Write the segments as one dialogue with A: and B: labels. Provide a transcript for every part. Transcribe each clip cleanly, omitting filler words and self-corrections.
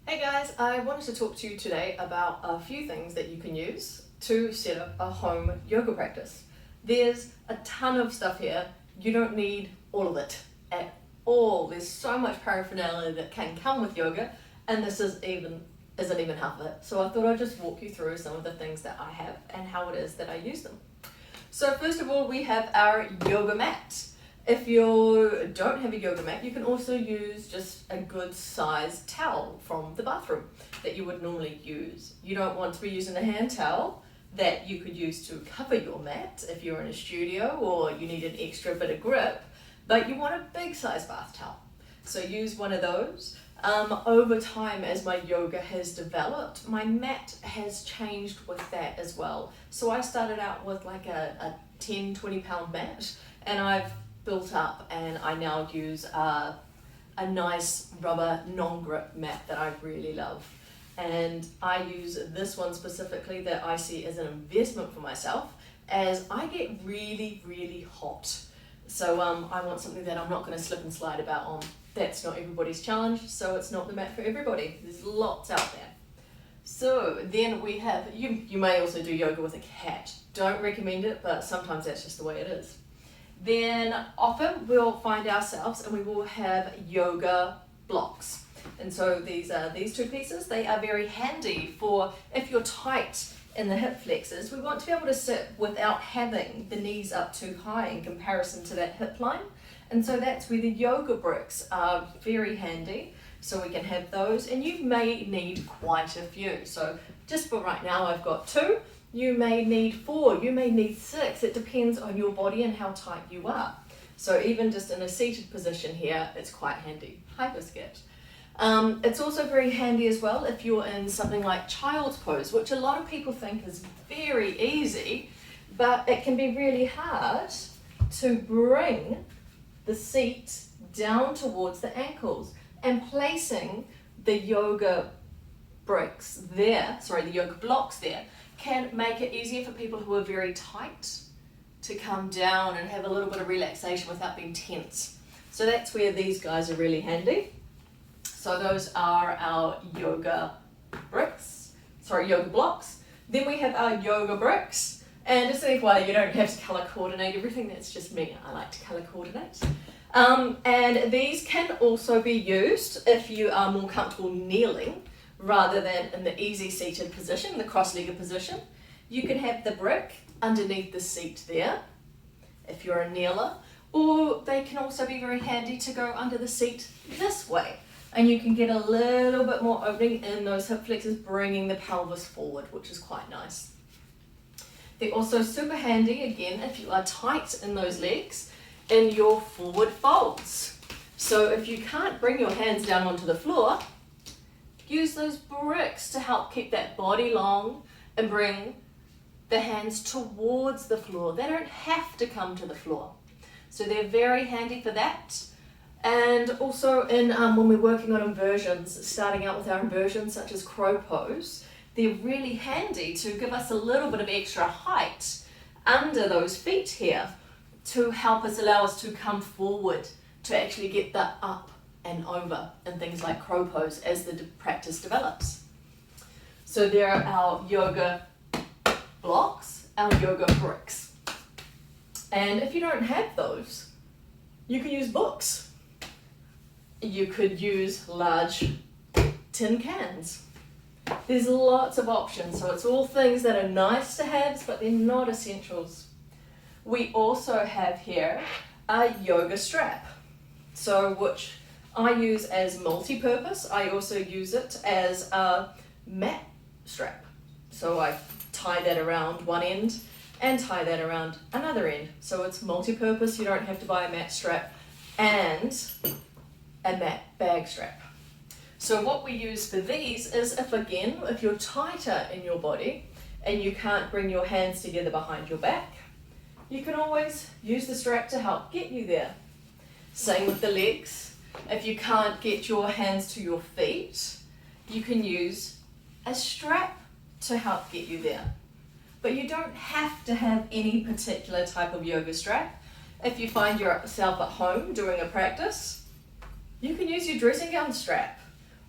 A: Hey guys, I wanted to talk to you today about a few things that you can use to set up a home yoga practice. There's a ton of stuff here. You don't need all of it at all. There's so much paraphernalia that can come with yoga, and this isn't even half of it. So I thought I'd just walk you through some of the things that I have and how it is that I use them. So first of all, we have our yoga mat. If you don't have a yoga mat, you can also use just a good sized towel from the bathroom that you would normally use. You don't want to be using a hand towel that you could use to cover your mat if you're in a studio or you need an extra bit of grip, but you want a big size bath towel. So use one of those. Over time, as my yoga has developed, my mat has changed with that as well. So I started out with like a 10-20 pound mat, and I've built up, and I now use a nice rubber non-grip mat that I really love. And I use this one specifically that I see as an investment for myself, as I get really hot. So I want something that I'm not going to slip and slide about on. That's not everybody's challenge, so it's not the mat for everybody. There's lots out there. So then we have, you may also do yoga with a cat. Don't recommend it, but sometimes that's just the way it is. Then often we'll find ourselves and we will have yoga blocks. And so these two pieces, they are very handy for if you're tight in the hip flexors. We want to be able to sit without having the knees up too high in comparison to that hip line. And so that's where the yoga bricks are very handy. So we can have those, and you may need quite a few. So just for right now, I've got 2. You may need 4, you may need 6. It depends on your body and how tight you are. So even just in a seated position here, it's quite handy. Hi, Biscuit. It's also very handy as well if you're in something like child's pose, which a lot of people think is very easy, but it can be really hard to bring the seat down towards the ankles, and placing the yoga bricks there, the yoga blocks there, can make it easier for people who are very tight to come down and have a little bit of relaxation without being tense. So that's where these guys are really handy. So those are our yoga blocks. Then we have our yoga bricks. And just an FYI, you don't have to color coordinate everything. That's just me. I like to color coordinate. And these can also be used if you are more comfortable kneeling rather than in the easy seated position, the cross-legged position. You can have the brick underneath the seat there if you're a kneeler, or they can also be very handy to go under the seat this way, and you can get a little bit more opening in those hip flexors, bringing the pelvis forward, which is quite nice. They're also super handy, again, if you are tight in those legs, in your forward folds. So if you can't bring your hands down onto the floor, use those bricks to help keep that body long and bring the hands towards the floor. They don't have to come to the floor. So they're very handy for that. And also in when we're working on inversions, starting out with our inversions such as crow pose, they're really handy to give us a little bit of extra height under those feet here to help us, allow us to come forward, to actually get the up and over and things like crow pose as the practice develops. So there are our yoga blocks, our yoga bricks. And if you don't have those, you can use books. You could use large tin cans. There's lots of options, so it's all things that are nice to have, but they're not essentials. We also have here a yoga strap, which I use as multi-purpose. I also use it as a mat strap. So I tie that around one end and tie that around another end. So it's multi-purpose. You don't have to buy a mat strap and a mat bag strap. So what we use for these is if you're tighter in your body and you can't bring your hands together behind your back, you can always use the strap to help get you there. Same with the legs. If you can't get your hands to your feet, you can use a strap to help get you there. But you don't have to have any particular type of yoga strap. If you find yourself at home doing a practice, you can use your dressing gown strap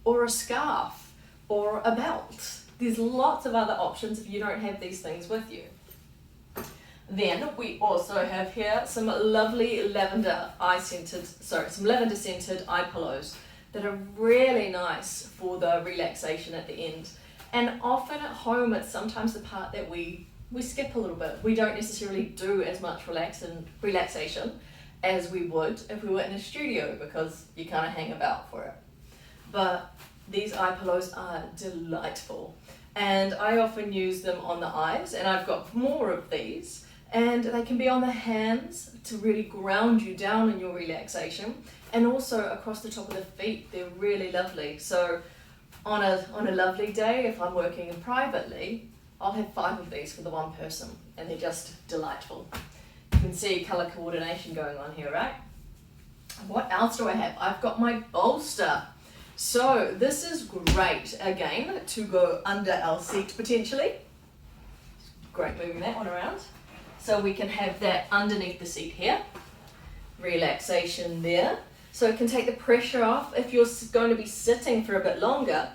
A: or a scarf or a belt. There's lots of other options if you don't have these things with you. Then we also have here some lovely lavender scented eye pillows that are really nice for the relaxation at the end. And often at home, it's sometimes the part that we skip a little bit. We don't necessarily do as much relaxation as we would if we were in a studio, because you kind of hang about for it. But these eye pillows are delightful, and I often use them on the eyes, and I've got more of these, and they can be on the hands to really ground you down in your relaxation, and also across the top of the feet. They're really lovely. So on a lovely day, if I'm working privately, I'll have 5 of these for the one person, and they're just delightful. You can see colour coordination going on here, right? What else do I have? I've got my bolster. So this is great, again, to go under our seat potentially. Great moving that one around. So we can have that underneath the seat here. Relaxation there. So it can take the pressure off. If you're going to be sitting for a bit longer,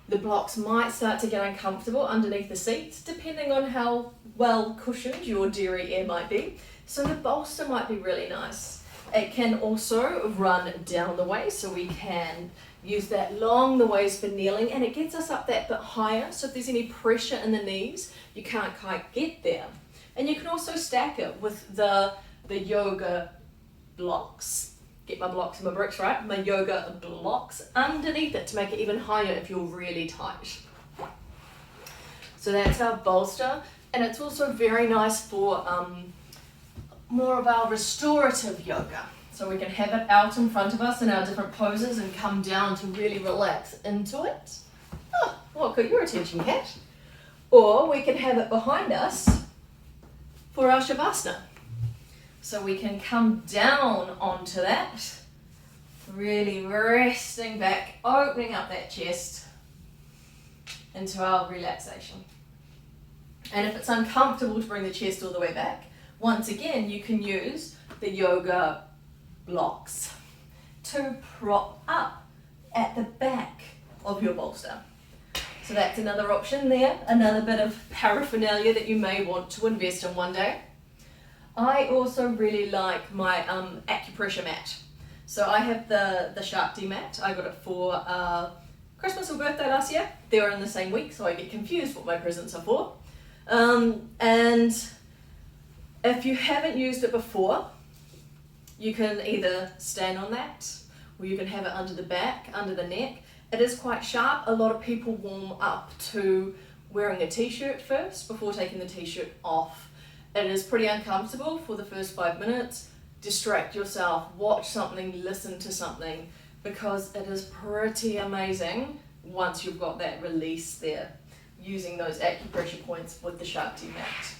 A: the blocks might start to get uncomfortable underneath the seats, depending on how well cushioned your derriere might be. So the bolster might be really nice. It can also run down the waist, so we can use that along the waist for kneeling, and it gets us up that bit higher, so if there's any pressure in the knees, you can't quite get there. And you can also stack it with the yoga blocks. Get my blocks and my bricks right. My yoga blocks underneath it to make it even higher if you're really tight. So that's our bolster, and it's also very nice for more of our restorative yoga. So we can have it out in front of us in our different poses and come down to really relax into it. Oh, what got your attention, Kat? Or we can have it behind us for our Savasana. So we can come down onto that, really resting back, opening up that chest into our relaxation. And if it's uncomfortable to bring the chest all the way back, once again, you can use the yoga blocks to prop up at the back of your bolster. So that's another option there, another bit of paraphernalia that you may want to invest in one day. I also really like my acupressure mat. So I have the Shakti mat. I got it for Christmas or birthday last year. They were in the same week, so I get confused what my presents are for. And if you haven't used it before, you can either stand on that, or you can have it under the back, under the neck. It is quite sharp. A lot of people warm up to wearing a t-shirt first before taking the t-shirt off. It is pretty uncomfortable for the first 5 minutes. Distract yourself, watch something, listen to something, because it is pretty amazing once you've got that release there, using those acupressure points with the Shakti mat.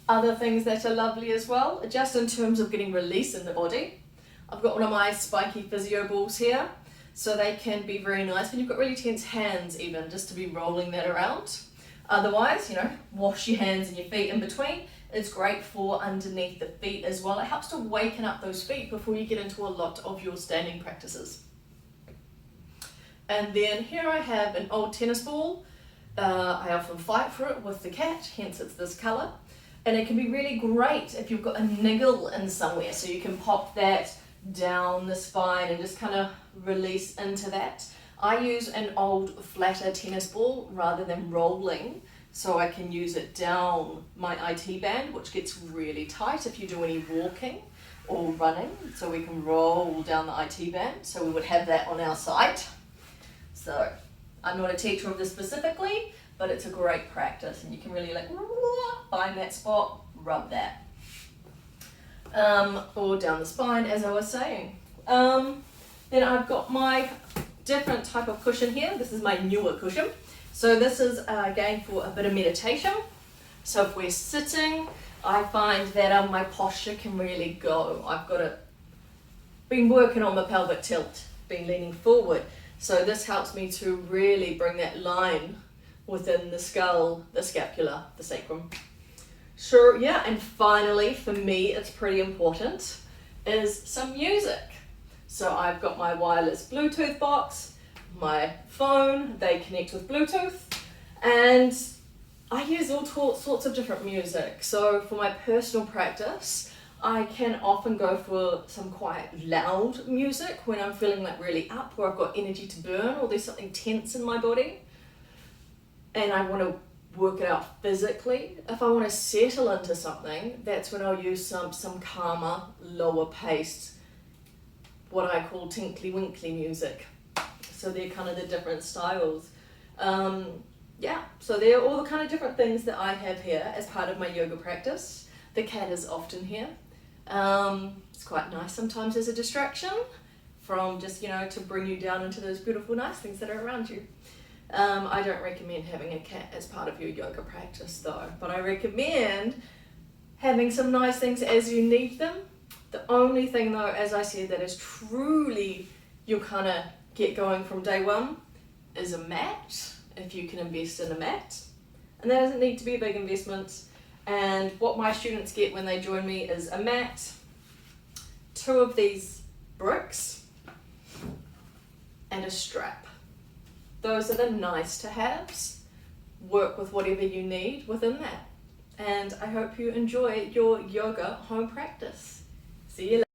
A: Other things that are lovely as well, just in terms of getting release in the body. I've got one of my spiky physio balls here, so they can be very nice when you've got really tense hands, even just to be rolling that around. Otherwise, wash your hands and your feet in between. It's great for underneath the feet as well. It helps to waken up those feet before you get into a lot of your standing practices. And then here I have an old tennis ball. I often fight for it with the cat, hence it's this colour. And it can be really great if you've got a niggle in somewhere, so you can pop that down the spine and just kind of release into that. I use an old flatter tennis ball rather than rolling, so I can use it down my IT band, which gets really tight if you do any walking or running, so we can roll down the IT band. So we would have that on our side. So I'm not a teacher of this specifically, but it's a great practice, and you can really find that spot, rub that. Or down the spine, as I was saying. Then I've got my different type of cushion here. This is my newer cushion. So this is again for a bit of meditation. So if we're sitting, I find that my posture can really go. I've got been working on my pelvic tilt, been leaning forward. So this helps me to really bring that line within the skull, the scapula, the sacrum. Sure, yeah, and finally, for me, it's pretty important, is some music. So I've got my wireless Bluetooth box, my phone, they connect with Bluetooth, and I use all sorts of different music. So for my personal practice, I can often go for some quite loud music when I'm feeling like really up, or I've got energy to burn, or there's something tense in my body and I want to work it out physically. If I want to settle into something, that's when I'll use some calmer, lower paced, what I call tinkly winkly music. So they're kind of the different styles. Yeah, so they're all the kind of different things that I have here as part of my yoga practice. The cat is often here. It's quite nice sometimes as a distraction from just, to bring you down into those beautiful, nice things that are around you. I don't recommend having a cat as part of your yoga practice though, but I recommend having some nice things as you need them. The only thing though, as I said, that is truly you'll kind of get going from day one is a mat, if you can invest in a mat. And that doesn't need to be a big investment. And what my students get when they join me is a mat, 2 of these bricks, and a strap. Those are the nice to haves. Work with whatever you need within that. And I hope you enjoy your yoga home practice. See you later.